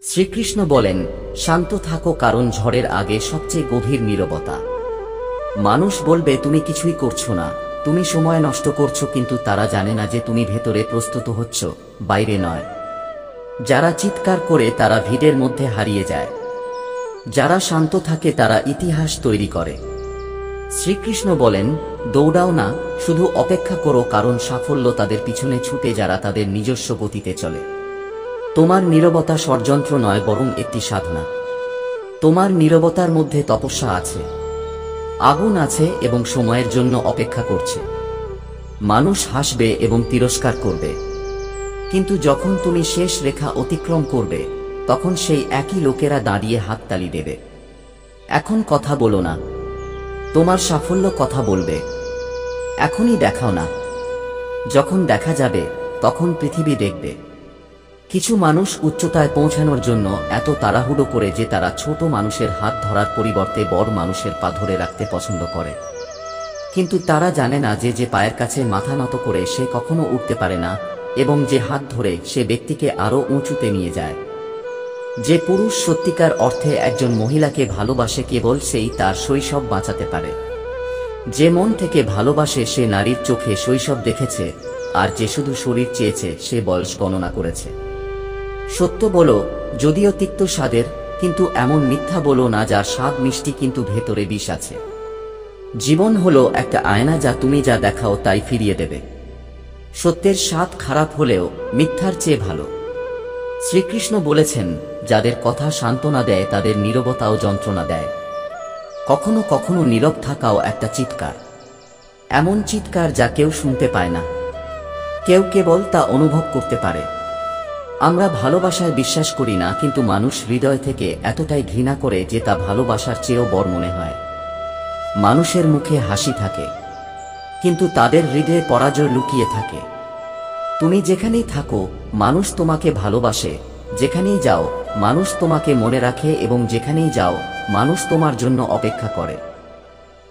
শ্রীকৃষ্ণ বলেন, শান্ত থাকো, কারণ ঝড়ের আগে সবচেয়ে গভীর নীরবতা। মানুষ বলবে তুমি কিছুই করছো না, তুমি সময় নষ্ট করছো, কিন্তু তারা জানে না যে তুমি ভেতরে প্রস্তুত হচ্ছ, বাইরে নয়। যারা চিৎকার করে তারা ভিড়ের মধ্যে হারিয়ে যায়, যারা শান্ত থাকে তারা ইতিহাস তৈরি করে। শ্রীকৃষ্ণ বলেন, দৌড়াও না, শুধু অপেক্ষা করো, কারণ সাফল্য তাদের পিছনে ছুটে যারা তাদের নিজস্ব গতিতে চলে। তোমার নীরবতা ষড়যন্ত্র নয়, বরং একটি সাধনা। তোমার নীরবতার মধ্যে তপস্যা আছে, আগুন আছে এবং সময়ের জন্য অপেক্ষা করছে। মানুষ হাসবে এবং তিরস্কার করবে, কিন্তু যখন তুমি শেষ রেখা অতিক্রম করবে, তখন সেই একই লোকেরা দাঁড়িয়ে হাততালি দেবে। এখন কথা বলো না, তোমার সাফল্য কথা বলবে। এখনই দেখাও না, যখন দেখা যাবে তখন পৃথিবী দেখবে। কিছু মানুষ উচ্চতায় পৌঁছানোর জন্য এত তাড়াহুড়ো করে যে তারা ছোট মানুষের হাত ধরার পরিবর্তে বড় মানুষের পা ধরে রাখতে পছন্দ করে। কিন্তু তারা জানে না যে যে পায়ের কাছে মাথা নত করে সে কখনো উঠতে পারে না, এবং যে হাত ধরে সে ব্যক্তিকে আরো উঁচুতে নিয়ে যায়। যে পুরুষ সত্যিকার অর্থে একজন মহিলাকে ভালোবাসে, কেবল সেই তার শৈশব বাঁচাতে পারে। যে মন থেকে ভালোবাসে সে নারীর চোখে শৈশব দেখেছে, আর যে শুধু শরীর চেয়েছে সে বয়স গণনা করেছে। সত্য বলো, যদিও তিক্ত স্বাদের, কিন্তু এমন মিথ্যা বলো না যার স্বাদ মিষ্টি কিন্তু ভেতরে বিষ আছে। জীবন হলো একটা আয়না, যা তুমি যা দেখাও তাই ফিরিয়ে দেবে। সত্যের স্বাদ খারাপ হলেও মিথ্যার চেয়ে ভালো। শ্রীকৃষ্ণ বলেছেন, যাদের কথা সান্ত্বনা দেয় তাদের নীরবতাও যন্ত্রণা দেয়। কখনো কখনো নীরব থাকাও একটা চিৎকার, এমন চিৎকার যা কেউ শুনতে পায় না, কেউ কেবল তা অনুভব করতে পারে। আমরা ভালোবাসায় বিশ্বাস করি না, কিন্তু মানুষ হৃদয় থেকে এতটাই ঘৃণা করে যে তা ভালোবাসার চেয়েও বড় মনে হয়। মানুষের মুখে হাসি থাকে, কিন্তু তাদের হৃদয়ে পরাজয় লুকিয়ে থাকে। তুমি যেখানেই থাকো মানুষ তোমাকে ভালোবাসে, যেখানেই যাও মানুষ তোমাকে মনে রাখে, এবং যেখানেই যাও মানুষ তোমার জন্য অপেক্ষা করে।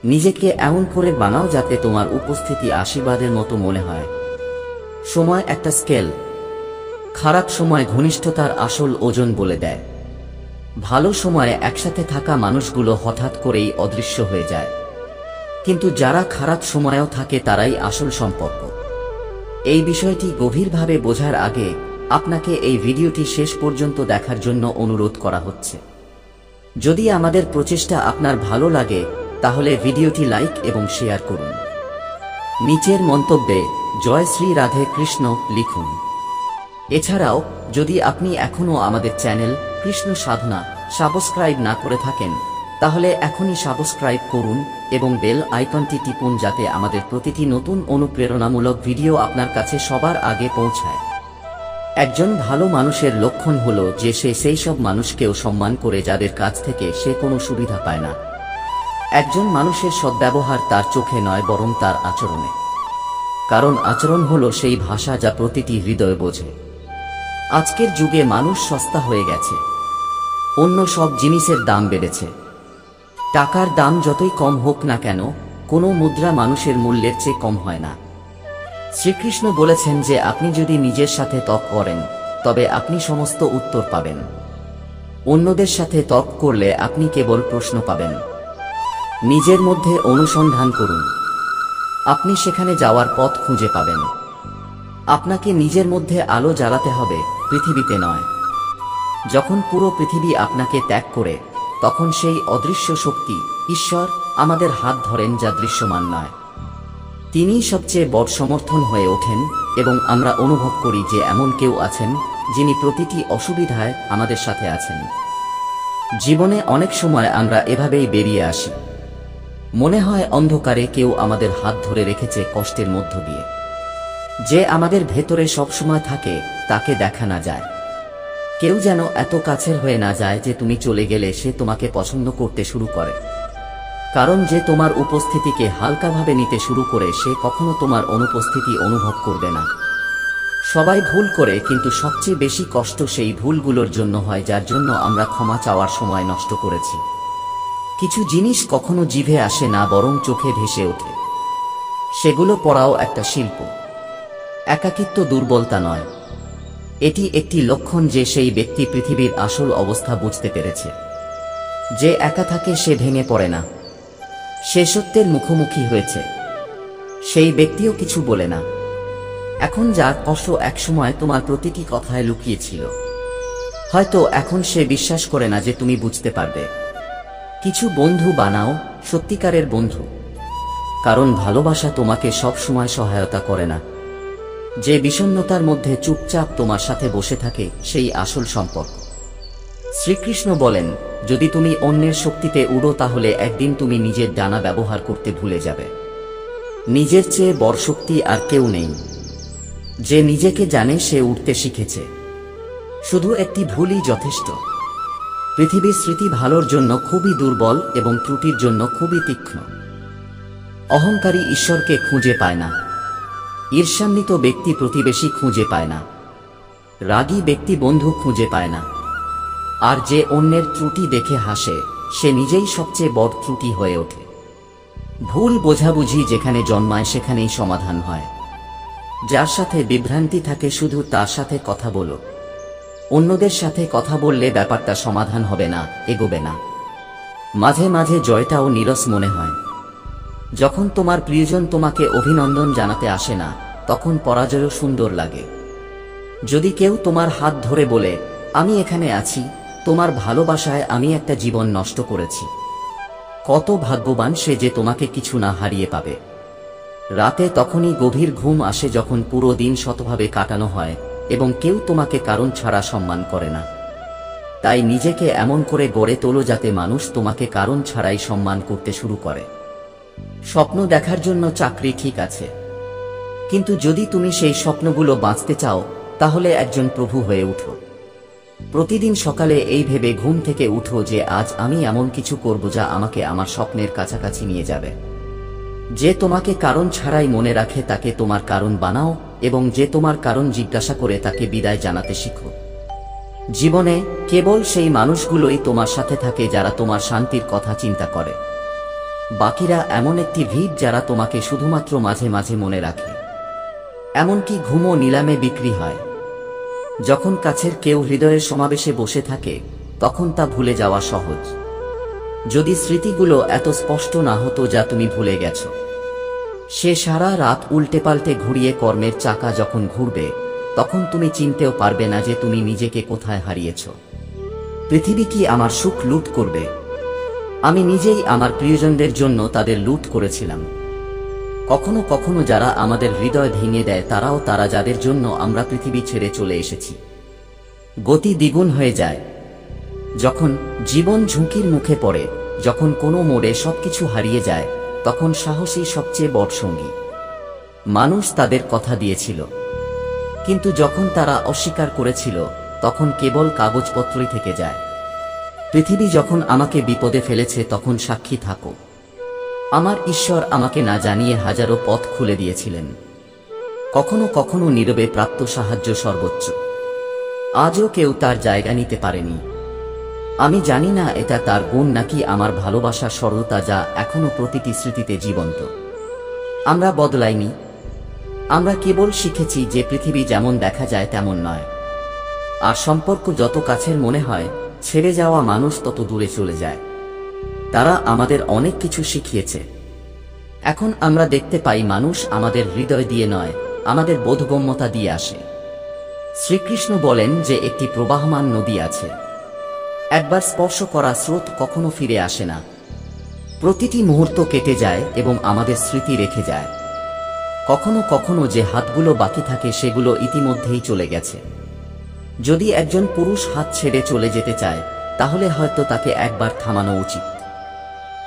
নিজেকে এমন করে বানাও যাতে তোমার উপস্থিতি আশীর্বাদের মতো মনে হয়। সময় একটা স্কেল, খারাপ সময় ঘনিষ্ঠতার আসল ওজন বলে দেয়। ভালো সময়ে একসাথে থাকা মানুষগুলো হঠাৎ করেই অদৃশ্য হয়ে যায়, কিন্তু যারা খারাপ সময়েও থাকে তারাই আসল সম্পর্ক। এই বিষয়টি গভীরভাবে বোঝার আগে আপনাকে এই ভিডিওটি শেষ পর্যন্ত দেখার জন্য অনুরোধ করা হচ্ছে। যদি আমাদের প্রচেষ্টা আপনার ভালো লাগে তাহলে ভিডিওটি লাইক এবং শেয়ার করুন। নিচের মন্তব্যে জয় শ্রী রাধে কৃষ্ণ লিখুন। এছাড়াও যদি আপনি এখনও আমাদের চ্যানেল কৃষ্ণ সাধনা সাবস্ক্রাইব না করে থাকেন, তাহলে এখনই সাবস্ক্রাইব করুন এবং বেল আইকনটি টিপুন, যাতে আমাদের প্রতিটি নতুন অনুপ্রেরণামূলক ভিডিও আপনার কাছে সবার আগে পৌঁছায়। একজন ভালো মানুষের লক্ষণ হলো যে সে সেই সব মানুষকেও সম্মান করে যাদের কাছ থেকে সে কোনো সুবিধা পায় না। একজন মানুষের সদ্ব্যবহার তার চোখে নয়, বরং তার আচরণে, কারণ আচরণ হলো সেই ভাষা যা প্রতিটি হৃদয় বোঝে। আজকের যুগে মানুষ সস্তা হয়ে গেছে, অন্য সব জিনিসের দাম বেড়েছে। টাকার দাম যতই কম হোক না কেন, কোনো মুদ্রা মানুষের মূল্যের চেয়ে কম হয় না। শ্রীকৃষ্ণ বলেছেন যে আপনি যদি নিজের সাথে তর্ক করেন তবে আপনি সমস্ত উত্তর পাবেন, অন্যদের সাথে তর্ক করলে আপনি কেবল প্রশ্ন পাবেন। নিজের মধ্যে অনুসন্ধান করুন, আপনি সেখানে যাওয়ার পথ খুঁজে পাবেন। আপনাকে নিজের মধ্যে আলো জ্বালাতে হবে, পৃথিবীতে নয়। যখন পুরো পৃথিবী আপনাকে ত্যাগ করে, তখন সেই অদৃশ্য শক্তি ঈশ্বর আমাদের হাত ধরেন, যা দৃশ্যমান নয়। তিনিই সবচেয়ে বড় সমর্থন হয়ে ওঠেন, এবং আমরা অনুভব করি যে এমন কেউ আছেন যিনি প্রতিটি অসুবিধায় আমাদের সাথে আছেন। জীবনে অনেক সময় আমরা এভাবেই বেরিয়ে আসি, মনে হয় অন্ধকারে কেউ আমাদের হাত ধরে রেখেছে কষ্টের মধ্য দিয়ে। যে আমাদের ভেতরে সবসময় থাকে তাকে দেখা না যায়। কেউ যেন এত কাছের হয়ে না যায় যে তুমি চলে গেলে সে তোমাকে পছন্দ করতে শুরু করে, কারণ যে তোমার উপস্থিতিকে হালকাভাবে নিতে শুরু করে সে কখনো তোমার অনুপস্থিতি অনুভব করবে না। সবাই ভুল করে, কিন্তু সবচেয়ে বেশি কষ্ট সেই ভুলগুলোর জন্য হয় যার জন্য আমরা ক্ষমা চাওয়ার সময় নষ্ট করেছি। কিছু জিনিস কখনো জিভে আসে না, বরং চোখে ভেসে ওঠে। সেগুলো পড়াও একটা শিল্প। একাকিত্ব দুর্বলতা নয়, এটি একটি লক্ষণ যে সেই ব্যক্তি পৃথিবীর আসল অবস্থা বুঝতে পেরেছে। যে একা থাকে সে ভেঙে পড়ে না, সে সত্যের মুখোমুখি হয়েছে। সেই ব্যক্তিও কিছু বলে না। এখন যার কষ্ট একসময় তোমার প্রতিটি কথায় লুকিয়েছিল, হয়তো এখন সে বিশ্বাস করে না যে তুমি বুঝতে পারবে। কিছু বন্ধু বানাও, সত্যিকারের বন্ধু, কারণ ভালোবাসা তোমাকে সব সময় সহায়তা করে না। যে বিষণ্ণতার মধ্যে চুপচাপ তোমার সাথে বসে থাকে সেই আসল সম্পর্ক। শ্রীকৃষ্ণ বলেন, যদি তুমি অন্যের শক্তিতে উড়ো তাহলে একদিন তুমি নিজের ডানা ব্যবহার করতে ভুলে যাবে। নিজের চেয়ে বড় শক্তি আর কেউ নেই। যে নিজেকে জানে সে উঠতে শিখেছে। শুধু একটি ভুলই যথেষ্ট। পৃথিবীর স্মৃতি ভালোর জন্য খুবই দুর্বল এবং ত্রুটির জন্য খুবই তীক্ষ্ণ। অহংকারী ঈশ্বরকে খুঁজে পায় না। ঈর্ষান্বিত ব্যক্তি প্রতিবেশী খুঁজে পায় না। রাগী ব্যক্তি বন্ধু খুঁজে পায় না। আর যে অন্যের ত্রুটি দেখে হাসে সে নিজেই সবচেয়ে বড় ত্রুটি হয়ে ওঠে। ভুল বোঝাবুঝি যেখানে জন্মায় সেখানেই সমাধান হয়। যার সাথে বিভ্রান্তি থাকে শুধু তার সাথে কথা বলো। অন্যদের সাথে কথা বললে ব্যাপারটা সমাধান হবে না, এগোবে না। মাঝে মাঝে জয়টাও নীরস মনে হয়। যখন তোমার প্রিয়জন তোমাকে অভিনন্দন জানাতে আসে না, তখন পরাজয়ও সুন্দর লাগে। যদি কেউ তোমার হাত ধরে বলে, আমি এখানে আছি, তোমার ভালোবাসায় আমি একটা জীবন নষ্ট করেছি, কত ভাগ্যবান সে যে তোমাকে কিছু না হারিয়ে পাবে। রাতে তখনই গভীর ঘুম আসে যখন পুরো দিন শতভাবে কাটানো হয় এবং কেউ তোমাকে কারণ ছাড়া সম্মান করে না। তাই নিজেকে এমন করে গড়ে তোলো যাতে মানুষ তোমাকে কারণ ছাড়াই সম্মান করতে শুরু করে। স্বপ্ন দেখার জন্য চাকরি ঠিক আছে, কিন্তু যদি তুমি সেই স্বপ্নগুলো বাঁচতে চাও তাহলে একজন প্রভু হয়ে উঠো। প্রতিদিন সকালে এই ভেবে ঘুম থেকে উঠো যে আজ আমি এমন কিছু করব যা আমাকে আমার স্বপ্নের কাছাকাছি নিয়ে যাবে। যে তোমাকে কারণ ছাড়াই মনে রাখে তাকে তোমার কারণ বানাও এবং যে তোমার কারণ জিজ্ঞাসা করে তাকে বিদায় জানাতে শিখো। জীবনে কেবল সেই মানুষগুলোই তোমার সাথে থাকে যারা তোমার শান্তির কথা চিন্তা করে। বাকিরা এমন একটি ভিড় যারা তোমাকে শুধুমাত্র মাঝে মাঝে মনে রাখে। এমনকি ঘুমও নিলামে বিক্রি হয়। যখন কাছের কেউ হৃদয়ের সমাবেশে বসে থাকে তখন তা ভুলে যাওয়া সহজ। যদি স্মৃতিগুলো এত স্পষ্ট না হতো যা তুমি ভুলে গেছো, সে সারা রাত উল্টে পাল্টে ঘুরিয়ে কর্মের চাকা যখন ঘুরবে তখন তুমি চিনতেও পারবে না যে তুমি নিজেকে কোথায় হারিয়েছ। পৃথিবী কি আমার সুখ লুট করবে? আমি নিজেই আমার প্রিয়জনদের জন্য তাদের লুট করেছিলাম। কখনো কখনো যারা আমাদের হৃদয় ভেঙে দেয় তারা যাদের জন্য আমরা পৃথিবী ছেড়ে চলে এসেছি। গতি দ্বিগুণ হয়ে যায় যখন জীবন ঝুঁকির মুখে পড়ে, যখন কোনো মোড়ে সবকিছু হারিয়ে যায়, তখন সাহসী সবচেয়ে বড় সঙ্গী। মানুষ তাদের কথা দিয়েছিল, কিন্তু যখন তারা অস্বীকার করেছিল তখন কেবল কাগজপত্রই থেকে যায়। পৃথিবী যখন আমাকে বিপদে ফেলেছে তখন সাক্ষী থাকো। আমার ঈশ্বর আমাকে না জানিয়ে হাজারো পথ খুলে দিয়েছিলেন। কখনো কখনো নীরবে প্রাপ্ত সাহায্য সর্বোচ্চ। আজও কেউ তার জায়গা নিতে পারেনি। আমি জানি না এটা তার গুণ নাকি আমার ভালোবাসার সরলতা যা এখনো প্রতিটি স্মৃতিতে জীবন্ত। আমরা বদলাইনি, আমরা কেবল শিখেছি যে পৃথিবী যেমন দেখা যায় তেমন নয়। আর সম্পর্ক যত কাছের মনে হয়, ছেড়ে যাওয়া মানুষ তত দূরে চলে যায়। তারা আমাদের অনেক কিছু শিখিয়েছে। এখন আমরা দেখতে পাই মানুষ আমাদের হৃদয় দিয়ে নয়, আমাদের বোধগম্যতা দিয়ে আসে। শ্রীকৃষ্ণ বলেন যে একটি প্রবাহমান নদী আছে, একবার স্পর্শ করা স্রোত কখনো ফিরে আসে না। প্রতিটি মুহূর্ত কেটে যায় এবং আমাদের স্মৃতি রেখে যায়। কখনো কখনো যে হাতগুলো বাকি থাকে সেগুলো ইতিমধ্যেই চলে গেছে। যদি একজন পুরুষ হাত ছেড়ে চলে যেতে চায় তাহলে হয়তো তাকে একবার থামানো উচিত।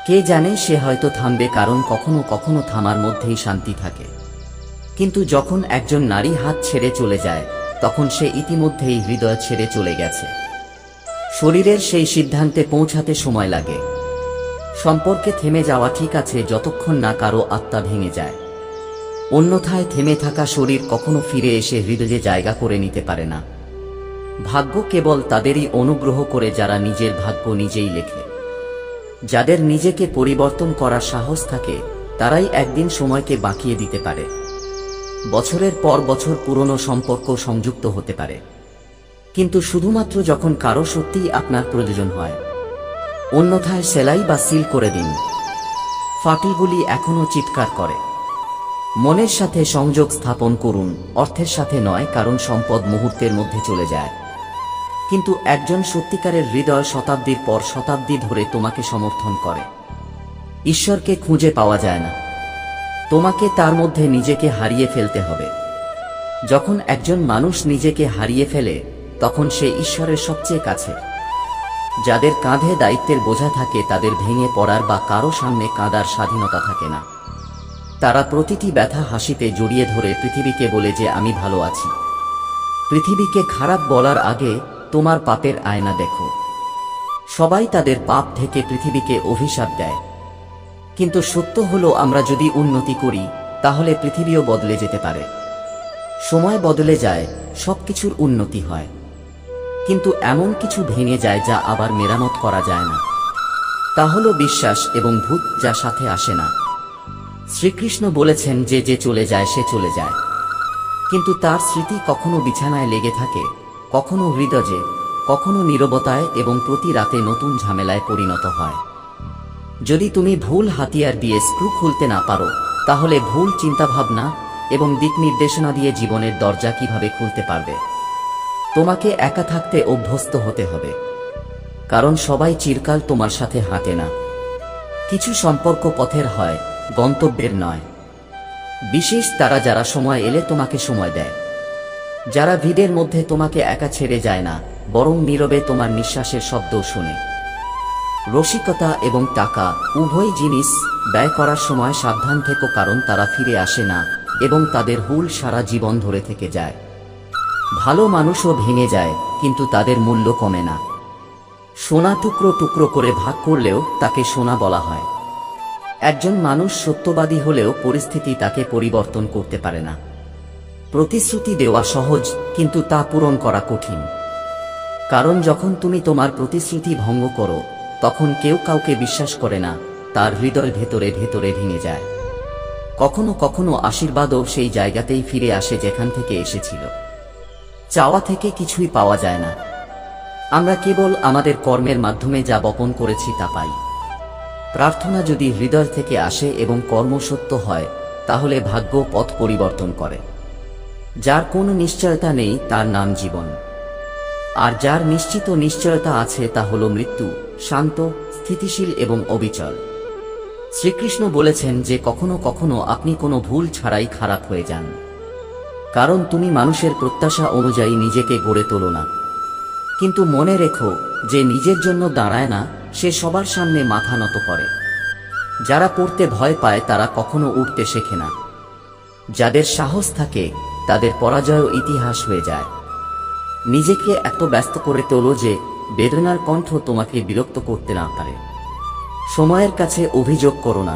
কে জানে, সে হয়তো থামবে, কারণ কখনো কখনো থামার মধ্যেই শান্তি থাকে। কিন্তু যখন একজন নারী হাত ছেড়ে চলে যায় তখন সে ইতিমধ্যেই হৃদয় ছেড়ে চলে গেছে। শরীরের সেই সিদ্ধান্তে পৌঁছাতে সময় লাগে। সম্পর্কে থেমে যাওয়া ঠিক আছে যতক্ষণ না কারো আত্মা ভেঙে যায়। অন্যথায় থেমে থাকা শরীর কখনো ফিরে এসে হৃদয়ে জায়গা করে নিতে পারে না। ভাগ্য কেবল তাদেরই অনুগ্রহ করে যারা নিজের ভাগ্য নিজেই লেখে। যাদের নিজেকে পরিবর্তন করার সাহস থাকে তারাই একদিন সময়কে বাঁকিয়ে দিতে পারে। বছরের পর বছর পুরনো সম্পর্ক সংযুক্ত হতে পারে। কিন্তু শুধুমাত্র যখন কারো সত্যিই আপনার প্রয়োজন হয়। অন্যথায় সেলাই বা সিল করে দিন। ফাটলগুলি এখনও চিৎকার করে। মনের সাথে সংযোগ স্থাপন করুন, অর্থের সাথে নয়, কারণ সম্পদ মুহূর্তের মধ্যে চলে যায়। কিন্তু একজন সত্যিকারের হৃদয় শতাব্দীর পর শতাব্দী ধরে তোমাকে সমর্থন করে। ঈশ্বরকে খুঁজে পাওয়া যায় না, তোমাকে তার মধ্যে নিজেকে হারিয়ে ফেলতে হবে। যখন একজন মানুষ নিজেকে হারিয়ে ফেলে তখন সে ঈশ্বরের সবচেয়ে কাছে। যাদের কাঁধে দায়িত্বের বোঝা থাকে তাদের ভেঙে পড়ার বা কারো সামনে কাঁদার স্বাধীনতা থাকে না। তারা প্রতিটি ব্যথা হাসিতে জড়িয়ে ধরে পৃথিবীকে বলে যে আমি ভালো আছি। পৃথিবীকে খারাপ বলার আগে তোমার পাপের আয়না দেখো। সবাই তাদের পাপ থেকে পৃথিবীকে অভিশাপ দেয়, কিন্তু সত্য হলো আমরা যদি উন্নতি করি তাহলে পৃথিবীও বদলে যেতে পারে। সময় বদলে যায়, সবকিছুর উন্নতি হয়, কিন্তু এমন কিছু ভেঙে যায় যা আবার মেরামত করা যায় না। তা হলো বিশ্বাস এবং ভূত, যা সাথে আসে না। শ্রীকৃষ্ণ বলেছেন যে যে চলে যায় সে চলে যায়, কিন্তু তার স্মৃতি কখনো বিছানায় লেগে থাকে, কখনো হৃদয়ে, কখনো নীরবতায় এবং প্রতি রাতে নতুন ঝামেলায় পরিণত হয়। যদি তুমি ভুল হাতিয়ার দিয়ে স্ক্রু খুলতে না পারো তাহলে ভুল চিন্তাভাবনা এবং দিক নির্দেশনা দিয়ে জীবনের দরজা কিভাবে খুলতে পারবে? তোমাকে একা থাকতে অভ্যস্ত হতে হবে, কারণ সবাই চিরকাল তোমার সাথে হাঁটে না। কিছু সম্পর্ক পথের হয়, গন্তব্যের নয়। বিশেষ তারা যারা সময় এলে তোমাকে সময় দেয়, যারা ভিড়ের মধ্যে তোমাকে একা ছেড়ে যায় না, বরং নীরবে তোমার নিঃশ্বাসের শব্দ শুনে। রসিকতা এবং টাকা উভয় জিনিস ব্যয় করার সময় সাবধান থেকো, কারণ তারা ফিরে আসে না এবং তাদের হুল সারা জীবন ধরে থেকে যায়। ভালো মানুষও ভেঙে যায়, কিন্তু তাদের মূল্য কমে না। সোনা টুকরো টুকরো করে ভাগ করলেও তাকে সোনা বলা হয়। একজন মানুষ সত্যবাদী হলেও পরিস্থিতি তাকে পরিবর্তন করতে পারে না। প্রতিশ্রুতি দেওয়া সহজ, কিন্তু তা পূরণ করা কঠিন। কারণ যখন তুমি তোমার প্রতিশ্রুতি ভঙ্গ করো তখন কেউ কাউকে বিশ্বাস করে না, তার হৃদয় ভেতরে ভেতরে ভেঙে যায়। কখনো কখনো আশীর্বাদও সেই জায়গাতেই ফিরে আসে যেখান থেকে এসেছিল। চাওয়া থেকে কিছুই পাওয়া যায় না। আমরা কেবল আমাদের কর্মের মাধ্যমে যা বপন করেছি তা পাই। প্রার্থনা যদি হৃদয় থেকে আসে এবং কর্ম সত্য হয় তাহলে ভাগ্য পথ পরিবর্তন করে। যার কোনো নিশ্চয়তা নেই তার নাম জীবন, আর যার নিশ্চিত নিশ্চয়তা আছে তা হল মৃত্যু, শান্ত, স্থিতিশীল এবং অবিচল। শ্রীকৃষ্ণ বলেছেন যে কখনো কখনো আপনি কোনো ভুল ছাড়াই খারাপ হয়ে যান, কারণ তুমি মানুষের প্রত্যাশা অনুযায়ী নিজেকে গড়ে তোলো না। কিন্তু মনে রেখো, যে নিজের জন্য দাঁড়ায় না সে সবার সামনে মাথা নত করে। যারা পড়তে ভয় পায় তারা কখনো উঠতে শেখে না। যাদের সাহস থাকে তাদের পরাজয়ও ইতিহাস হয়ে যায়। নিজেকে এত ব্যস্ত করে তোলো যে বেদনার কণ্ঠ তোমাকে বিরক্ত করতে না পারে। সময়ের কাছে অভিযোগ করো না,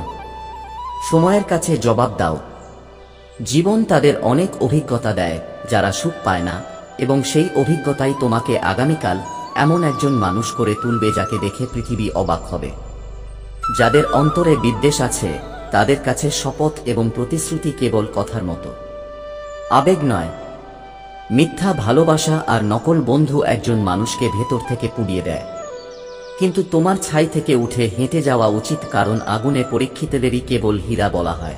সময়ের কাছে জবাব দাও। জীবন তাদের অনেক অভিজ্ঞতা দেয় যারা সুখ পায় না, এবং সেই অভিজ্ঞতাই তোমাকে আগামীকাল এমন একজন মানুষ করে তুলবে যাকে দেখে পৃথিবী অবাক হবে। যাদের অন্তরে বিদ্বেষ আছে তাদের কাছে শপথ এবং প্রতিশ্রুতি কেবল কথার মতো, আবেগ নয়। মিথ্যা ভালোবাসা আর নকল বন্ধু একজন মানুষকে ভেতর থেকে পুড়িয়ে দেয়। কিন্তু তোমার ছাই থেকে উঠে হেঁটে যাওয়া উচিত, কারণ আগুনে পরীক্ষিতদেরই কেবল হীরা বলা হয়।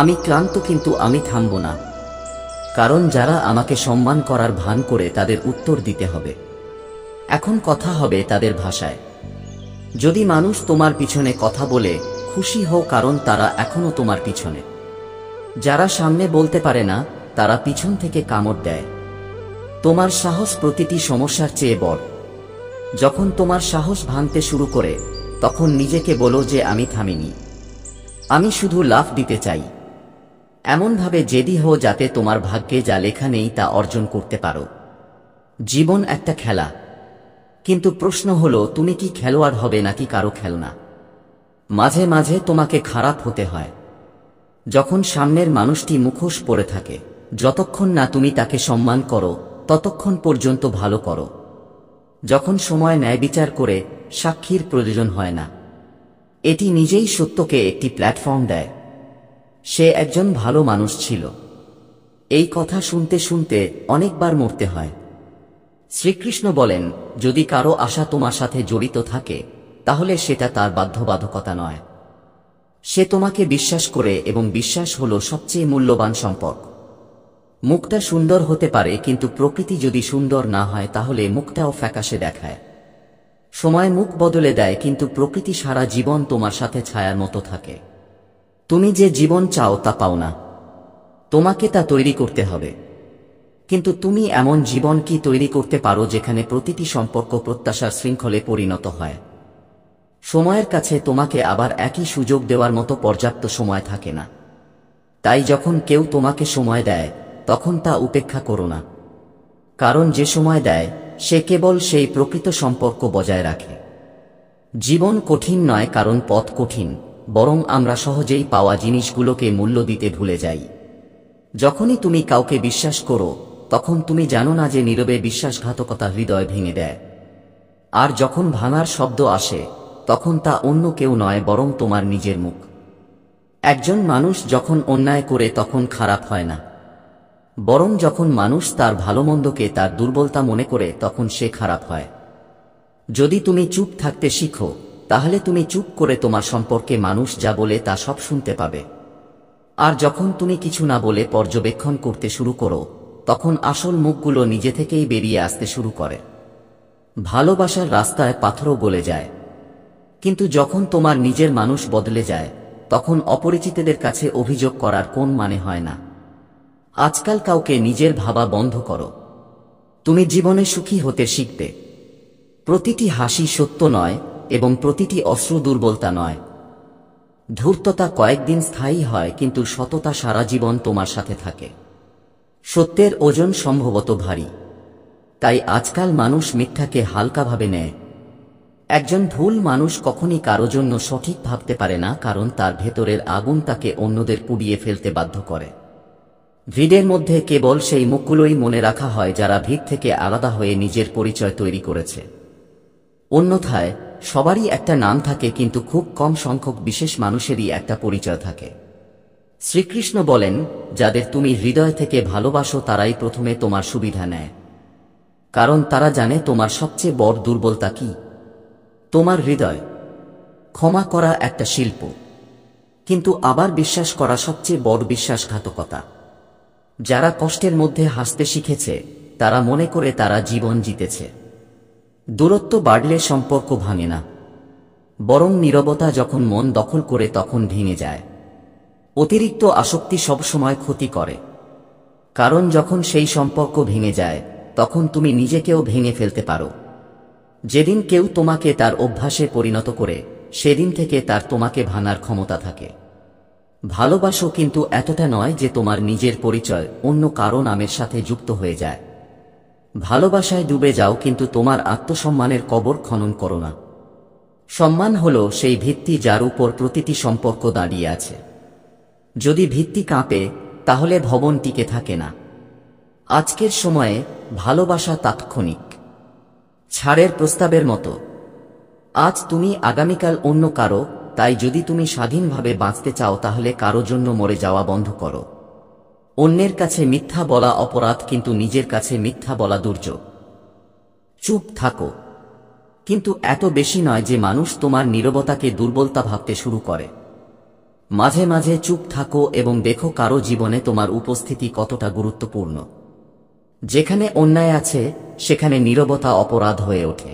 আমি ক্লান্ত কিন্তু আমি থামব না, কারণ যারা আমাকে সম্মান করার ভান করে তাদের উত্তর দিতে হবে। এখন কথা হবে তাদের ভাষায়। যদি মানুষ তোমার পিছনে কথা বলে খুশি হও, কারণ তারা এখনো তোমার পিছনে। যারা সামনে বলতে পারে না তারা পিছন থেকে কামড় দেয়। তোমার সাহস প্রতিটি সমস্যার চেয়ে বড়। যখন তোমার সাহস ভাঙতে শুরু করে তখন নিজেকে বলো যে আমি থামিনি, আমি শুধু লাফ দিতে চাই। এমনভাবে জেদি হও যাতে তোমার ভাগ্যে যা লেখা নেই তা অর্জন করতে পারো। জীবন একটা খেলা, কিন্তু প্রশ্ন হলো তুমি কি খেলোয়াড় হবে নাকি কারো খেলনা? মাঝে মাঝে তোমাকে খারাপ হতে হয়, যখন সামনের মানুষটি মুখোশ পরে থাকে। যতক্ষণ না তুমি তাকে সম্মান করো ততক্ষণ পর্যন্ত ভালো করো। যখন সময় ন্যায় বিচার করে সাক্ষীর প্রয়োজন হয় না, এটি নিজেই সত্যকে একটি প্ল্যাটফর্ম দেয়। সে একজন ভালো মানুষ ছিল। এই কথা শুনতে শুনতে অনেকবার মরতে হয়, শ্রীকৃষ্ণ বলেন, যদি কারো আশা তোমার সাথে জড়িত থাকে তাহলে সেটা তার বাধ্যবাধকতা নয়। সে তোমাকে বিশ্বাস করে এবং বিশ্বাস হলো সবচেয়ে মূল্যবান সম্পর্ক। মুখটা সুন্দর হতে পারে কিন্তু প্রকৃতি যদি সুন্দর না হয় তাহলে মুখটাও ফ্যাকাশে দেখায়। সময় মুখ বদলে দেয় কিন্তু প্রকৃতি সারা জীবন তোমার সাথে ছায়ার মতো থাকে। তুমি যে জীবন চাও তা পাও না, তোমাকে তা তৈরি করতে হবে। কিন্তু তুমি এমন জীবন কি তৈরি করতে পারো যেখানে প্রতিটি সম্পর্ক প্রত্যাশার শৃঙ্খলে পরিণত হয়? সময়ের কাছে তোমাকে আবার একই সুযোগ দেওয়ার মতো পর্যাপ্ত সময় থাকে না। তাই যখন কেউ তোমাকে সময় দেয় তখন তা উপেক্ষা করো না, কারণ যে সময় দেয় সে কেবল সেই প্রকৃত সম্পর্ক বজায় রাখে। জীবন কঠিন নয় কারণ পথ কঠিন, বরং আমরা সহজেই পাওয়া জিনিসগুলোকে মূল্য দিতে ভুলে যাই। যখনই তুমি কাউকে বিশ্বাস করো তখন তুমি জানো না যে নীরবে বিশ্বাসঘাতকতা হৃদয় ভেঙে দেয়। আর যখন ভাঙার শব্দ আসে তখন তা অন্য কেউ নয় বরং তোমার নিজের মুখ। একজন মানুষ যখন অন্যায় করে তখন খারাপ হয় না, বরং যখন মানুষ তার ভালোমন্দকে তার দুর্বলতা মনে করে তখন সে খারাপ হয়। যদি তুমি চুপ থাকতে শিখো তাহলে তুমি চুপ করে তোমার সম্পর্কে মানুষ যা বলে তা সব শুনতে পাবে। আর যখন তুমি কিছু না বলে পর্যবেক্ষণ করতে শুরু করো তখন আসল মুখগুলো নিজে থেকেই বেরিয়ে আসতে শুরু করে। ভালোবাসার রাস্তায় পাথরও গলে যায়, কিন্তু যখন তোমার নিজের মানুষ বদলে যায় তখন অপরিচিতদের কাছে অভিযোগ করার কোন মানে হয় না। আজকাল কাউকে নিজের ভাবা বন্ধ করো। তুমি জীবনে সুখী হতে শিখবে। প্রতিটি হাসি সত্য নয় এবং প্রতিটি অশ্রু দুর্বলতা নয়। ধূর্ততা কয়েকদিন স্থায়ী হয় কিন্তু সততা সারা জীবন তোমার সাথে থাকে। সত্যের ওজন সম্ভবত ভারী, তাই আজকাল মানুষ মিথ্যাকে হালকাভাবে নেয়। একজন ভুল মানুষ কখনই কারো জন্য সঠিক ভাবতে পারে না, কারণ তার ভেতরের আগুন তাকে অন্যদের পুড়িয়ে ফেলতে বাধ্য করে। ভিড়ের মধ্যে কেবল সেই মুখগুলোই মনে রাখা হয় যারা ভিড় থেকে আলাদা হয়ে নিজের পরিচয় তৈরি করেছে। অন্যথায় সবারই একটা নাম থাকে কিন্তু খুব কম সংখ্যক বিশেষ মানুষেরই একটা পরিচয় থাকে। শ্রীকৃষ্ণ বলেন, যাদের তুমি হৃদয় থেকে ভালোবাসো তারাই প্রথমে তোমার সুবিধা নেয়, কারণ তারা জানে তোমার সবচেয়ে বড় দুর্বলতা কি। তোমার হৃদয়। ক্ষমা করা একটা শিল্প, কিন্তু আবার বিশ্বাস করা সবচেয়ে বড় বিশ্বাসঘাতকতা। যারা কষ্টের মধ্যে হাসতে শিখেছে তারা মনে করে তারা জীবন জিতেছে। দূরত্ব বাড়লে সম্পর্ক ভাঙে না, বরং নীরবতা যখন মন দখল করে তখন ভেঙে যায়। অতিরিক্ত আসক্তি সবসময় ক্ষতি করে, কারণ যখন সেই সম্পর্ক ভেঙে যায় তখন তুমি নিজেকেও ভেঙে ফেলতে পারো। যেদিন কেউ তোমাকে তার অভ্যাসে পরিণত করে সেদিন থেকে তার তোমাকে ভাঙার ক্ষমতা থাকে। ভালোবাসো, কিন্তু এতটা নয় যে তোমার নিজের পরিচয় অন্য কারো নামের সাথে যুক্ত হয়ে যায়। ভালোবাসায় ডুবে যাও, কিন্তু তোমার আত্মসম্মানের কবর খনন করো না। সম্মান হলো সেই ভিত্তি যার উপর প্রতিটি সম্পর্ক দাঁড়িয়ে আছে। যদি ভিত্তি কাঁপে তাহলে ভবন টিকে থাকে না। আজকের সময়ে ভালোবাসা তাৎক্ষণিক, ছাড়ের প্রস্তাবের মতো। আজ তুমি, আগামীকাল অন্য কারো। তাই যদি তুমি স্বাধীনভাবে বাঁচতে চাও তাহলে কারো জন্য মরে যাওয়া বন্ধ করো। অন্যের কাছে মিথ্যা বলা অপরাধ, কিন্তু নিজের কাছে মিথ্যা বলা দুর্যোগ। চুপ থাকো, কিন্তু এত বেশি নয় যে মানুষ তোমার নীরবতাকে দুর্বলতা ভাবতে শুরু করে। মাঝে মাঝে চুপ থাকো এবং দেখো কারো জীবনে তোমার উপস্থিতি কতটা গুরুত্বপূর্ণ। যেখানে অন্যায় আছে সেখানে নীরবতা অপরাধ হয়ে ওঠে।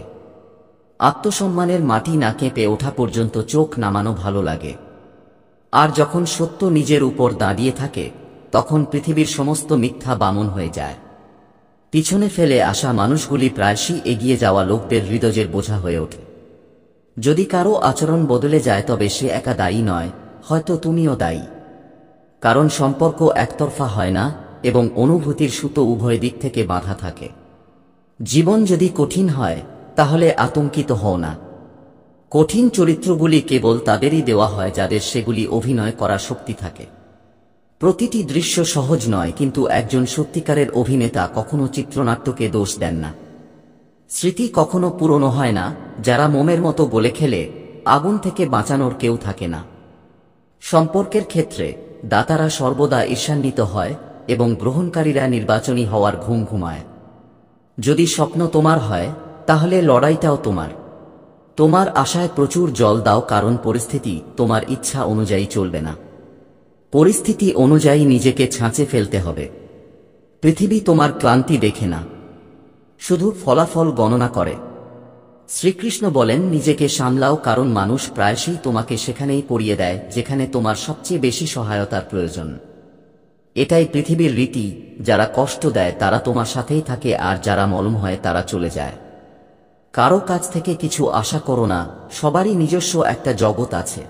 আত্মসম্মানের মাটি না কেঁপে ওঠা পর্যন্ত চোখ নামানো ভালো লাগে। আর যখন সত্য নিজের উপর দাঁড়িয়ে থাকে তখন পৃথিবীর সমস্ত মিথ্যা বামন হয়ে যায়। পিছনে ফেলে আসা মানুষগুলি প্রায়শই এগিয়ে যাওয়া লোকদের হৃদয়ের বোঝা হয়ে ওঠে। যদি কারো আচরণ বদলে যায় তবে সে একা দায়ী নয়, হয়তো তুমিও দায়ী। কারণ সম্পর্ক একতরফা হয় না এবং অনুভূতির সুতো উভয় দিক থেকে বাঁধা থাকে। জীবন যদি কঠিন হয় তাহলে আতঙ্কিত হও না। কঠিন চরিত্রগুলি কেবল তাদেরই দেওয়া হয় যাদের সেগুলি অভিনয় করার শক্তি থাকে। প্রতিটি দৃশ্য সহজ নয়, কিন্তু একজন সত্যিকারের অভিনেতা কখনো চিত্রনাট্যকে দোষ দেন না। স্মৃতি কখনো পুরনো হয় না। যারা মোমের মতো গলে খেলে আগুন থেকে বাঁচানোর কেউ থাকে না। সম্পর্কের ক্ষেত্রে দাতারা সর্বদা ঈর্ষান্বিত হয় এবং গ্রহণকারীরা নির্বাচনী হওয়ার ঘুম ঘুমায়। যদি স্বপ্ন তোমার হয় তাহলে লড়াইটাও তোমার। তোমার আশায় প্রচুর জল দাও, কারণ পরিস্থিতি তোমার ইচ্ছা অনুযায়ী চলবে না। পরিস্থিতি অনুযায়ী নিজেকে ছাঁচে ফেলতে হবে। পৃথিবী তোমার ক্লান্তি দেখে না, শুধু ফলাফল গণনা করে। শ্রীকৃষ্ণ বলেন, নিজেকে সামলাও, কারণ মানুষ প্রায়শই তোমাকে সেখানেই পড়িয়ে দেয় যেখানে তোমার সবচেয়ে বেশি সহায়তার প্রয়োজন। এটাই পৃথিবীর রীতি। যারা কষ্ট দেয় তারা তোমার সাথেই থাকে, আর যারা মলম হয় তারা চলে যায়। কারো কাছ থেকে কিছু আশা করো না, সবারই নিজস্ব একটা জগৎ আছে।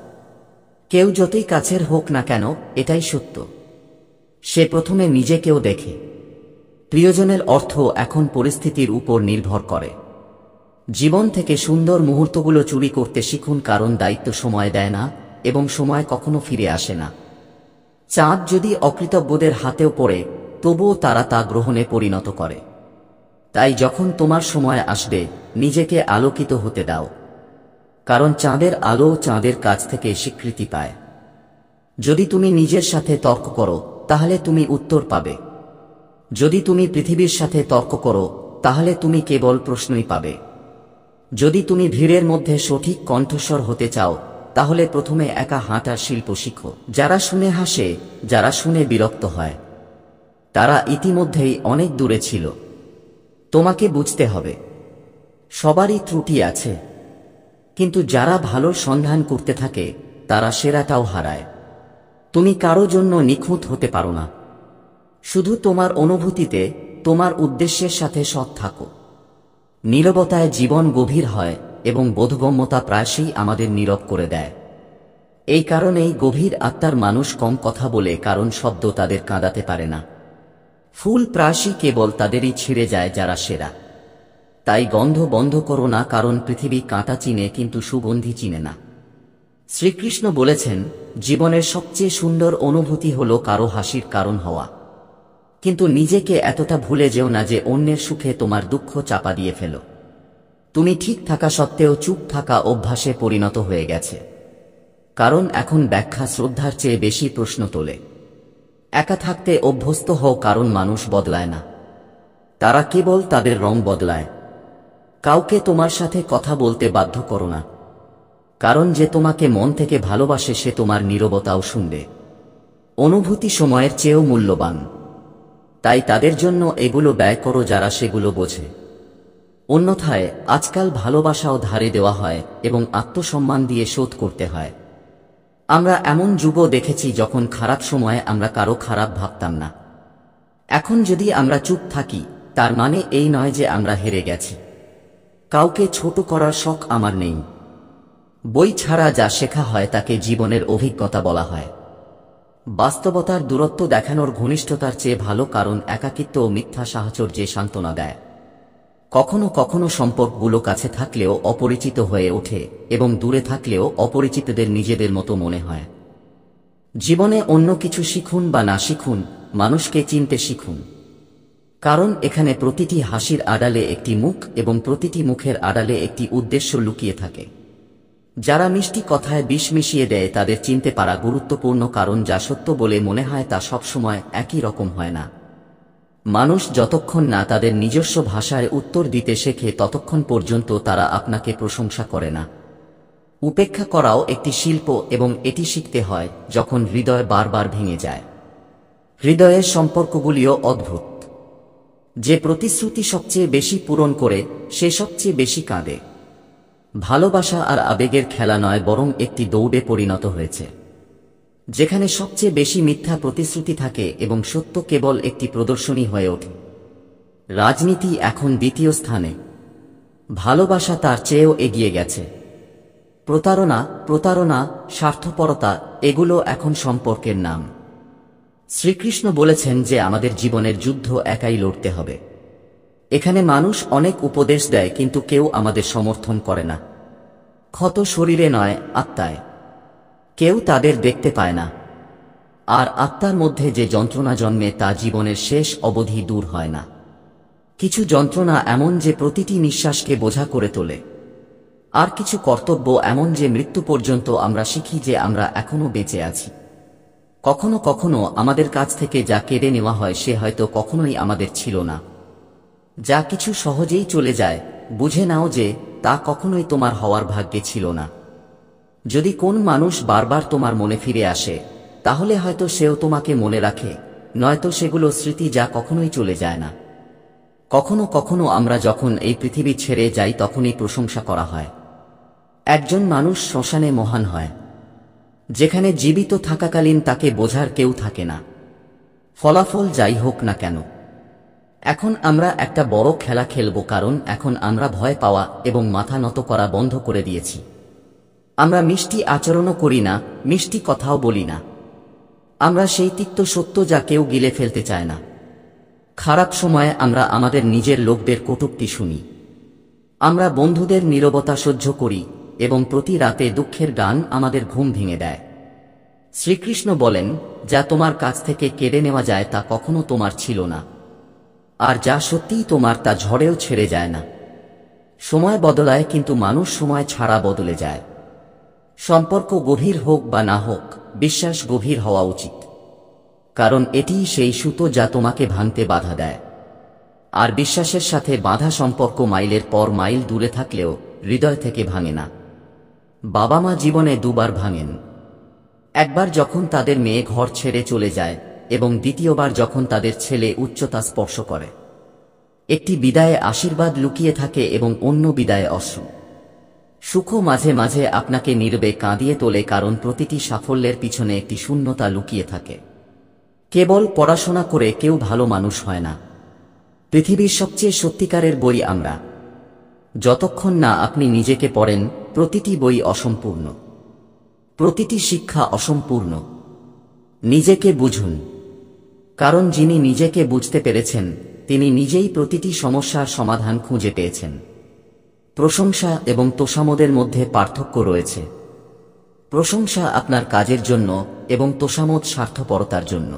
কেউ যতই কাছের হোক না কেন, এটাই সত্য, সে প্রথমে নিজেকেও দেখে। প্রিয়জনের অর্থ এখন পরিস্থিতির উপর নির্ভর করে। জীবন থেকে সুন্দর মুহূর্তগুলো চুরি করতে শিখুন, কারণ দায়িত্ব সময় দেয় না এবং সময় কখনো ফিরে আসে না। চাঁদ যদি অকৃতজ্ঞদের হাতেও পড়ে, তবুও তারা তা গ্রহণে পরিণত করে। তাই যখন তোমার সময় আসবে, নিজেকে আলোকিত হতে দাও, কারণ চাঁদের আলো চাঁদের কাছ থেকে স্বীকৃতি পায়। যদি তুমি নিজের সাথে তর্ক করো, তাহলে তুমি উত্তর পাবে। যদি তুমি পৃথিবীর সাথে তর্ক করো, তাহলে তুমি কেবল প্রশ্নই পাবে। যদি তুমি ভিড়ের মধ্যে সঠিক কণ্ঠস্বর হতে চাও, তাহলে প্রথমে একা হাঁটার শিল্প শিখো। যারা শুনে হাসে, যারা শুনে বিরক্ত হয়, তারা ইতিমধ্যেই অনেক দূরে ছিল। তোমাকে বুঝতে হবে, সবারই ত্রুটি আছে, কিন্তু যারা ভালোর সন্ধান করতে থাকে তারা সেরাটাও হারায়। তুমি কারো জন্য নিখুঁত হতে পারো না। শুধু তোমার অনুভূতিতে, তোমার উদ্দেশ্যের সাথে সৎ থাকো। নীরবতায় জীবন গভীর হয় এবং বোধগম্যতা প্রায়শই আমাদের নীরব করে দেয়। এই কারণেই গভীর আত্মার মানুষ কম কথা বলে, কারণ শব্দ তাদের কাঁদাতে পারে না। ফুল প্রায়শই কেবল তাদেরই ছিঁড়ে যায় যারা সেরা। তাই গন্ধ বন্ধ করো না, কারণ পৃথিবী কাঁটা চিনে কিন্তু সুগন্ধি চিনে না। শ্রীকৃষ্ণ বলেছেন, জীবনের সবচেয়ে সুন্দর অনুভূতি হল কারো হাসির কারণ হওয়া। কিন্তু নিজেকে এতটা ভুলে যেও না যে অন্যের সুখে তোমার দুঃখ চাপা দিয়ে ফেলো। তুমি ঠিক থাকা সত্ত্বেও চুপ থাকা অভ্যাসে পরিণত হয়ে গেছে, কারণ এখন ব্যাখ্যা শ্রদ্ধার চেয়ে বেশি প্রশ্ন তোলে। একা থাকতে অভ্যস্ত হও, কারণ মানুষ বদলায় না, তারা কেবল তাদের রং বদলায়। কাউকে তোমার সাথে কথা বলতে বাধ্য করো না, কারণ যে তোমাকে মন থেকে ভালোবাসে সে তোমার নীরবতাও শুনবে। অনুভূতি সময়ের চেয়েও মূল্যবান, তাই তাদের জন্য এগুলো ব্যয় করো যারা সেগুলো বোঝে। অন্যথায় আজকাল ভালোবাসাও ধারে দেওয়া হয় এবং আত্মসম্মান দিয়ে শোধ করতে হয়। আমরা এমন যুগ দেখেছি যখন খারাপ সময়ে আমরা কারো খারাপ ভাবতাম না। এখন যদি আমরা চুপ থাকি, তার মানে এই নয় যে আমরা হেরে গেছি। কাউকে ছোট করার শখ আমার নেই। বই ছাড়া যা শেখা হয় তাকে জীবনের অভিজ্ঞতা বলা হয়। বাস্তবতার দূরত্ব দেখানোর ঘনিষ্ঠতার চেয়ে ভালো, কারণ একাকিত্ব ও মিথ্যা সাহচর্যে সান্ত্বনা দেয়। কখনো কখনো সম্পর্কগুলো কাছে থাকলেও অপরিচিত হয়ে ওঠে এবং দূরে থাকলেও অপরিচিতদের নিজেদের মতো মনে হয়। জীবনে অন্য কিছু শিখুন বা না শিখুন, মানুষকে চিনতে শিখুন, কারণ এখানে প্রতিটি হাসির আড়ালে একটি মুখ এবং প্রতিটি মুখের আড়ালে একটি উদ্দেশ্য লুকিয়ে থাকে। যারা মিষ্টি কথায় বিষ মিশিয়ে দেয় তাদের চিনতে পারা গুরুত্বপূর্ণ, কারণ যা সত্য বলে মনে হয় তা সবসময় একই রকম হয় না। মানুষ যতক্ষণ না তাদের নিজস্ব ভাষায় উত্তর দিতে শেখে, ততক্ষণ পর্যন্ত তারা আপনাকে প্রশংসা করে না। উপেক্ষা করাও একটি শিল্প এবং এটি শিখতে হয় যখন হৃদয় বারবার ভেঙে যায়। হৃদয়ের সম্পর্কগুলিও অদ্ভুত। যে প্রতিশ্রুতি সবচেয়ে বেশি পূরণ করে সে সবচেয়ে বেশি কাঁদে। ভালোবাসা আর আবেগের খেলা নয়, বরং একটি দৌড়ে পরিণত হয়েছে, যেখানে সবচেয়ে বেশি মিথ্যা প্রতিশ্রুতি থাকে এবং সত্য কেবল একটি প্রদর্শনী হয়ে ওঠে। রাজনীতি এখন দ্বিতীয় স্থানে, ভালোবাসা তার চেয়েও এগিয়ে গেছে। প্রতারণা, স্বার্থপরতা, এগুলো এখন সম্পর্কের নাম। শ্রীকৃষ্ণ বলেছেন যে আমাদের জীবনের যুদ্ধ একাই লড়তে হবে। এখানে মানুষ অনেক উপদেশ দেয়, কিন্তু কেউ আমাদের সমর্থন করে না। ক্ষত শরীরে নয়, আত্মায়। কেউ তাদের দেখতে পায় না, আর আত্মার মধ্যে যে যন্ত্রণা জন্মে তা জীবনের শেষ অবধি দূর হয় না। কিছু যন্ত্রণা এমন যে প্রতিটি নিঃশ্বাসকে বোঝা করে তোলে, আর কিছু কর্তব্য এমন যে মৃত্যু পর্যন্ত আমরা শিখি যে আমরা এখনো বেঁচে আছি। কখনো কখনো আমাদের কাছ থেকে যা কেড়ে নেওয়া হয় সে হয়তো কখনোই আমাদের ছিল না। যা কিছু সহজেই চলে যায়, বুঝে নাও যে তা কখনোই তোমার হওয়ার ভাগ্যে ছিল না। যদি কোন মানুষ বারবার তোমার মনে ফিরে আসে, তাহলে হয়তো সেও তোমাকে মনে রাখে, নয়তো সেগুলো স্মৃতি যা কখনোই চলে যায় না। কখনো কখনো আমরা যখন এই পৃথিবী ছেড়ে যাই তখনই প্রশংসা করা হয়। একজন মানুষ শ্মশানে মহান হয়, যেখানে জীবিত থাকাকালীন তাকে বোঝার কেউ থাকে না, ফলাফল যাই হোক না কেন। এখন আমরা একটা বড় খেলা খেলব, কারণ এখন আমরা ভয় পাওয়া এবং মাথা নত করা বন্ধ করে দিয়েছি। আমরা মিষ্টি আচরণও করি না, মিষ্টি কথাও বলি না। আমরা সেই তিক্ত সত্য যা কেউ গিলে ফেলতে চায় না। খারাপ সময়ে আমরা আমাদের নিজের লোকদের কটূক্তি শুনি। আমরা বন্ধুদের নীরবতা সহ্য করি এবং প্রতি রাতে দুঃখের গান আমাদের ঘুম ভেঙে দেয়। শ্রীকৃষ্ণ বলেন, যা তোমার কাছ থেকে কেড়ে নেওয়া যায় তা কখনো তোমার ছিল না, আর যা সত্যিই তোমার তা ঝড়েও ছেড়ে যায় না। সময় বদলায়, কিন্তু মানুষ সময় ছাড়া বদলে যায়। সম্পর্ক গভীর হোক বা না হোক, বিশ্বাস গভীর হওয়া উচিত, কারণ এটিই সেই সুতো যা তোমাকে ভাঙতে বাধা দেয়। আর বিশ্বাসের সাথে বাঁধা সম্পর্ক মাইলের পর মাইল দূরে থাকলেও হৃদয় থেকে ভাঙে না। বাবা মা জীবনে দুবার ভাঙেন, একবার যখন তাদের মেয়ে ঘর ছেড়ে চলে যায় এবং দ্বিতীয়বার যখন তাদের ছেলে উচ্চতা স্পর্শ করে। একটি বিদায়ে আশীর্বাদ লুকিয়ে থাকে এবং অন্য বিদায়ে অশ্রু। সুখও মাঝে মাঝে আপনাকে নীরবে কাঁদিয়ে তোলে, কারণ প্রতিটি সাফল্যের পিছনে একটি শূন্যতা লুকিয়ে থাকে। কেবল পড়াশোনা করে কেউ ভালো মানুষ হয় না। পৃথিবীর সবচেয়ে সত্যিকারের বই আমরা। যতক্ষণ না আপনি নিজেকে পড়েন, প্রতিটি বই অসম্পূর্ণ, প্রতিটি শিক্ষা অসম্পূর্ণ। নিজেকে বুঝুন, কারণ যিনি নিজেকে বুঝতে পেরেছেন তিনি নিজেই প্রতিটি সমস্যার সমাধান খুঁজে পেয়েছেন। প্রশংসা এবং তোষামোদের মধ্যে পার্থক্য রয়েছে। প্রশংসা আপনার কাজের জন্য এবং তোষামোদ স্বার্থপরতার জন্য।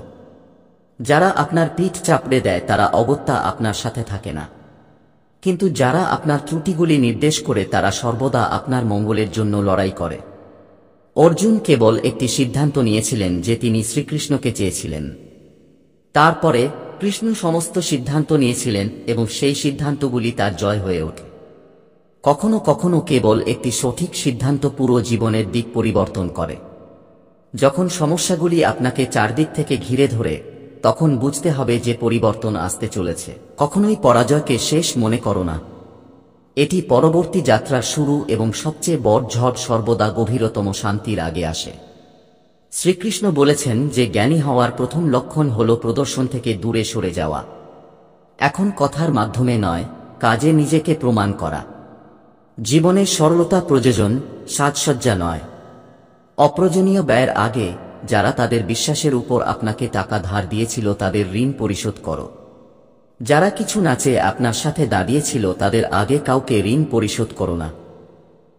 যারা আপনার পিঠ চাপড়ে দেয় তারা অগত্যা আপনার সাথে থাকে না, কিন্তু যারা আপনার ত্রুটিগুলি নির্দেশ করে তারা সর্বদা আপনার মঙ্গলের জন্য লড়াই করে। অর্জুন কেবল একটি সিদ্ধান্ত নিয়েছিলেন যে তিনি শ্রীকৃষ্ণকে চেয়েছিলেন। তারপরে কৃষ্ণ সমস্ত সিদ্ধান্ত নিয়েছিলেন এবং সেই সিদ্ধান্তগুলি তার জয় হয়ে ওঠে। কখনো কখনো কেবল একটি সঠিক সিদ্ধান্ত পুরো জীবনের দিক পরিবর্তন করে। যখন সমস্যাগুলি আপনাকে চারদিক থেকে ঘিরে ধরে, তখন বুঝতে হবে যে পরিবর্তন আসতে চলেছে। কখনোই পরাজয়কে শেষ মনে করো না, এটি পরবর্তী যাত্রার শুরু এবং সবচেয়ে বড় ঝড় সর্বদা গভীরতম শান্তির আগে আসে। শ্রীকৃষ্ণ বলেছেন যে জ্ঞানী হওয়ার প্রথম লক্ষণ হল প্রদর্শন থেকে দূরে সরে যাওয়া। এখন কথার মাধ্যমে নয়, কাজে নিজেকে প্রমাণ করা। জীবনের সরলতা প্রয়োজন, সাজসজ্জা নয়। অপ্রয়োজনীয় ব্যয়ের আগে যারা তাদের বিশ্বাসের উপর আপনাকে টাকা ধার দিয়েছিল তাদের ঋণ পরিশোধ করো। যারা কিছু না চেয়ে আপনার সাথে দাঁড়িয়েছিল তাদের আগে কাউকে ঋণ পরিশোধ করো না।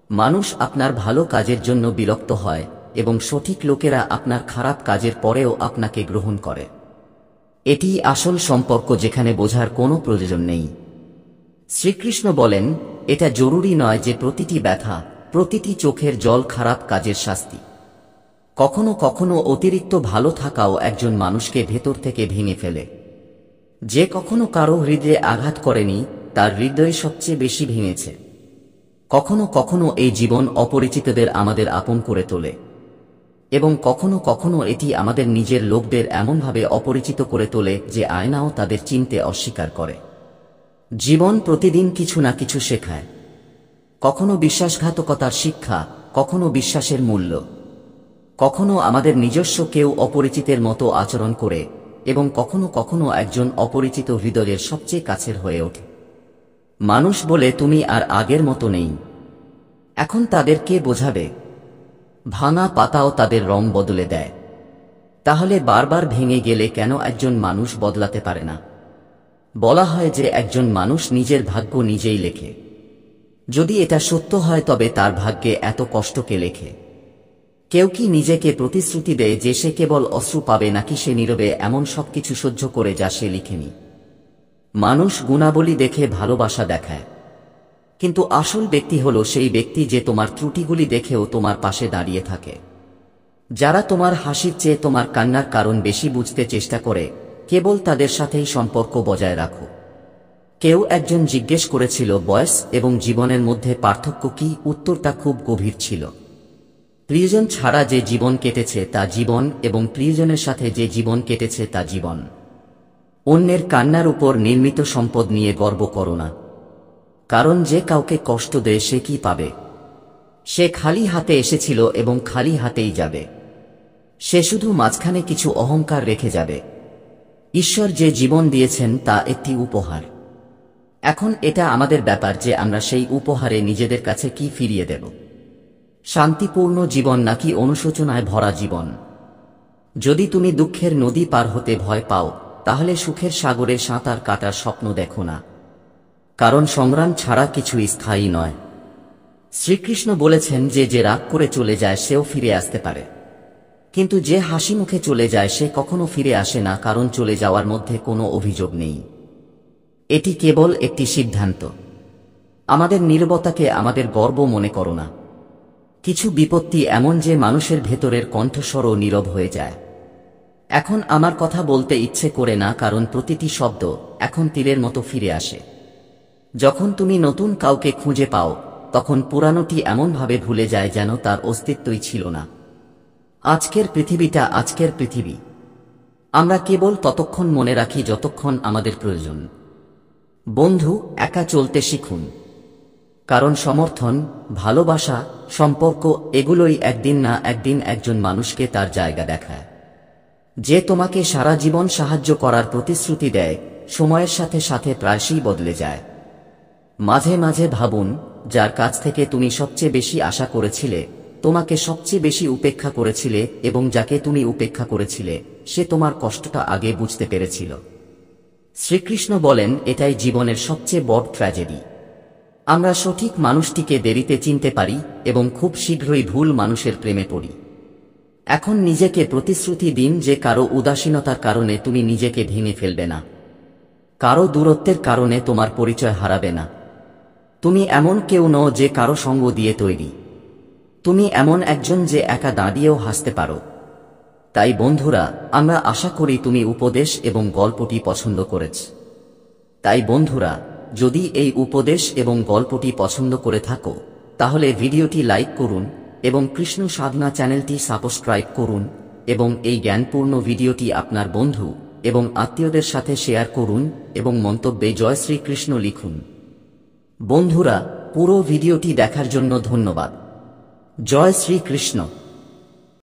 মানুষ আপনার ভালো কাজের জন্য বিরক্ত হয় এবং সঠিক লোকেরা আপনার খারাপ কাজের পরেও আপনাকে গ্রহণ করে। এটিই আসল সম্পর্ক, যেখানে বোঝার কোনো প্রয়োজন নেই। শ্রীকৃষ্ণ বলেন, এটা জরুরি নয় যে প্রতিটি ব্যথা, প্রতিটি চোখের জল খারাপ কাজের শাস্তি। কখনো কখনো অতিরিক্ত ভালো থাকাও একজন মানুষকে ভেতর থেকে ভেঙে ফেলে। যে কখনো কারো হৃদয়ে আঘাত করেনি তার হৃদয় সবচেয়ে বেশি ভেঙেছে। কখনো কখনো এই জীবন অপরিচিতদের আমাদের আপন করে তোলে, এবং কখনো কখনো এটি আমাদের নিজের লোকদের এমনভাবে অপরিচিত করে তোলে যে আয়নাও তাদের চিনতে অস্বীকার করে। জীবন প্রতিদিন কিছু না কিছু শেখায়। কখনো বিশ্বাসঘাতকতার শিক্ষা, কখনো বিশ্বাসের মূল্য, কখনো আমাদের নিজস্ব কেউ অপরিচিতের মতো আচরণ করে, এবং কখনো কখনো একজন অপরিচিত হৃদয়ের সবচেয়ে কাছের হয়ে ওঠে। মানুষ বলে তুমি আর আগের মতো নেই। এখন তাদের কে বোঝাবে? ভাঙা পাতাও তাদের রং বদলে দেয়। তাহলে বারবার ভেঙে গেলে কেন একজন মানুষ বদলাতে পারে না? বলা হয় যে একজন মানুষ নিজের ভাগ্য নিজেই লেখে। যদি এটা সত্য হয় তবে তার ভাগ্যে এত কষ্ট কে লেখে? কেউ কি নিজেকে প্রতিশ্রুতি দেয় যে সে কেবল অশ্রু পাবে, নাকি সে নীরবে এমন সবকিছু সহ্য করে যা সে লিখেনি? মানুষ গুণাবলী দেখে ভালোবাসা দেখায়, কিন্তু আসল ব্যক্তি হলো সেই ব্যক্তি যে তোমার ত্রুটিগুলি দেখেও তোমার পাশে দাঁড়িয়ে থাকে। যারা তোমার হাসির চেয়ে তোমার কান্নার কারণ বেশি বুঝতে চেষ্টা করে, কেবল তাদের সাথেই সম্পর্ক বজায় রাখো। কেউ একজন জিজ্ঞেস করেছিল বয়স এবং জীবনের মধ্যে পার্থক্য কি। উত্তরটা খুব গভীর ছিল। প্রিয়জন ছাড়া যে জীবন কেটেছে তা জীবন, এবং প্রিয়জনের সাথে যে জীবন কেটেছে তা জীবন। অন্যের কান্নার উপর নির্মিত সম্পদ নিয়ে গর্ব করো না, কারণ যে কাউকে কষ্ট দেয় সে কি পাবে? সে খালি হাতে এসেছিল এবং খালি হাতেই যাবে। সে শুধু মাঝখানে কিছু অহংকার রেখে যাবে। ঈশ্বর যে জীবন দিয়েছেন তা একটি উপহার। এখন এটা আমাদের ব্যাপার যে আমরা সেই উপহারে নিজেদের কাছে কি ফিরিয়ে দেব। শান্তিপূর্ণ জীবন নাকি অনুশোচনায় ভরা জীবন? যদি তুমি দুঃখের নদী পার হতে ভয় পাও, তাহলে সুখের সাগরে সাঁতার কাটার স্বপ্ন দেখো না, কারণ সংগ্রাম ছাড়া কিছুই স্থায়ী নয়। শ্রীকৃষ্ণ বলেছেন যে যে রাগ করে চলে যায় সেও ফিরে আসতে পারে, কিন্তু যে হাসি মুখে চলে যায় সে কখনো ফিরে আসে না, কারণ চলে যাওয়ার মধ্যে কোনো অভিযোগ নেই। এটি কেবল একটি সিদ্ধান্ত। আমাদের নীরবতাকে আমাদের গর্ব মনে করো না। কিছু বিপত্তি এমন যে মানুষের ভেতরের কণ্ঠস্বরও নীরব হয়ে যায়। এখন আমার কথা বলতে ইচ্ছে করে না, কারণ প্রতিটি শব্দ এখন তীরের মতো ফিরে আসে। যখন তুমি নতুন কাউকে খুঁজে পাও, তখন পুরানোটি এমনভাবে ভুলে যায় যেন তার অস্তিত্বই ছিল না। আজকের পৃথিবীটা আজকের পৃথিবী। আমরা কেবল ততক্ষণ মনে রাখি যতক্ষণ আমাদের প্রয়োজন। বন্ধু, একা চলতে শিখুন, কারণ সমর্থন, ভালোবাসা, সম্পর্ক এগুলোই একদিন না একদিন একজন মানুষকে তার জায়গা দেখায়। যে তোমাকে সারা জীবন সাহায্য করার প্রতিশ্রুতি দেয়, সময়ের সাথে সাথে প্রায়শই বদলে যায়। মাঝে মাঝে ভাবুন, যার কাছ থেকে তুমি সবচেয়ে বেশি আশা করেছিলে, তোমাকে সবচেয়ে বেশি উপেক্ষা করেছিলে, এবং যাকে তুমি উপেক্ষা করেছিলে সে তোমার কষ্টটা আগে বুঝতে পেরেছিল। শ্রীকৃষ্ণ বলেন, এটাই জীবনের সবচেয়ে বড় ট্র্যাজেডি। আমরা সঠিক মানুষটিকে দেরিতে চিনতে পারি এবং খুব শীঘ্রই ভুল মানুষের প্রেমে পড়ি। এখন নিজেকে প্রতিশ্রুতি দিন যে কারো উদাসীনতার কারণে তুমি নিজেকে ভেঙে ফেলবে না, কারো দূরত্বের কারণে তোমার পরিচয় হারাবে না। তুমি এমন কেউ নও যে কারো সঙ্গ দিয়ে তৈরি। তুমি এমন একজন যে একা দাঁড়িয়েও হাসতে পারো। তাই বন্ধুরা, আমরা আশা করি তুমি উপদেশ এবং গল্পটি পছন্দ করেছ। তাই বন্ধুরা, যদি এই উপদেশ এবং গল্পটি পছন্দ করে থাকো, তাহলে ভিডিওটি লাইক করুন এবং কৃষ্ণ সাধনা চ্যানেলটি সাবস্ক্রাইব করুন, এবং এই জ্ঞানপূর্ণ ভিডিওটি আপনার বন্ধু এবং আত্মীয়দের সাথে শেয়ার করুন এবং মন্তব্যে জয় শ্রীকৃষ্ণ লিখুন। বন্ধুরা, পুরো ভিডিওটি দেখার জন্য ধন্যবাদ। জয় শ্রীকৃষ্ণ।